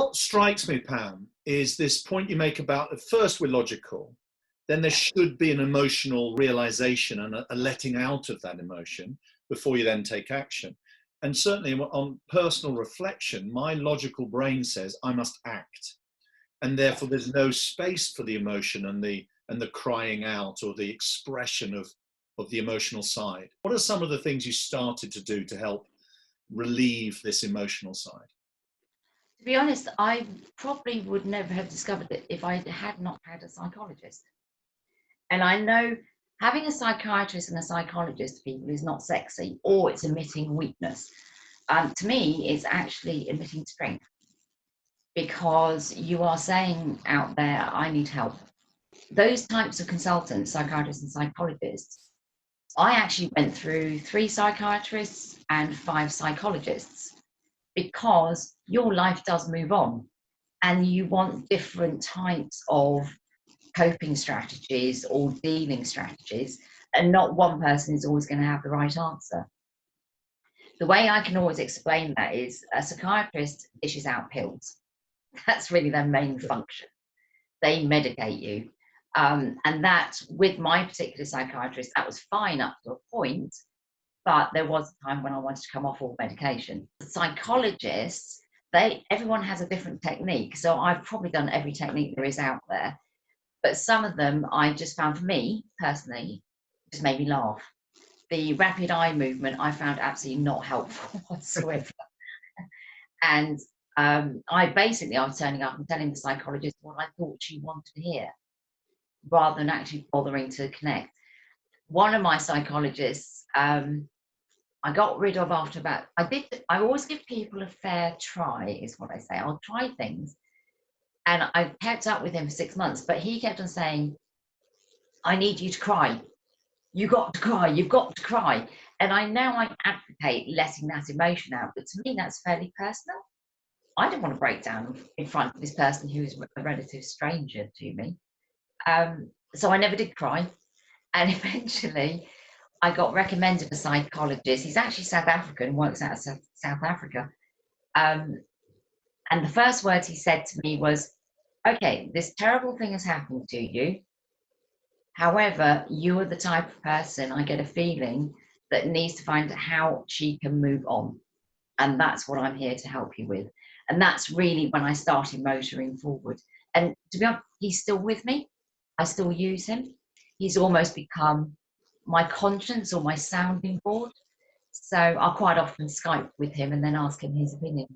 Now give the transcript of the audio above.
What strikes me, Pam, is this point you make about at first we're logical, then there should be an emotional realization and a letting out of that emotion before you then take action. And certainly on personal reflection, my logical brain says I must act. And therefore there's no space for the emotion and the crying out or the expression of the emotional side. What are some of the things you started to do to help relieve this emotional side? To be honest, I probably would never have discovered it if I had not had a psychologist. And I know having a psychiatrist and a psychologist, people, is not sexy, or it's admitting weakness. To me, it's actually admitting strength, because you are saying out there, I need help. Those types of consultants, psychiatrists and psychologists, I actually went through 3 psychiatrists and 5 psychologists, because your life does move on and you want different types of coping strategies or dealing strategies, and not one person is always going to have the right answer. The way I can always explain that is a psychiatrist dishes out pills. That's really their main function. They medicate you. And that, with my particular psychiatrist, that was fine up to a point, but there was a time when I wanted to come off all medication. The psychologists, everyone has a different technique. So I've probably done every technique there is out there. But some of them I just found, for me personally, just made me laugh. The rapid eye movement I found absolutely not helpful whatsoever. And I was turning up and telling the psychologist what I thought she wanted to hear, rather than actually bothering to connect. One of my psychologists, I got rid of after about, I always give people a fair try, is what I say. I'll try things. And I kept up with him for 6 months, but he kept on saying, I need you to cry. You got to cry, you've got to cry. And I advocate letting that emotion out, but to me that's fairly personal. I didn't want to break down in front of this person who's a relative stranger to me. So I never did cry. And eventually I got recommended a psychologist. He's actually South African, works out of South Africa. And the first words he said to me was, okay, this terrible thing has happened to you. However, you are the type of person, I get a feeling, that needs to find how she can move on. And that's what I'm here to help you with. And that's really when I started motoring forward. And to be honest, he's still with me. I still use him. He's almost become my conscience or my sounding board. So I'll quite often Skype with him and then ask him his opinion.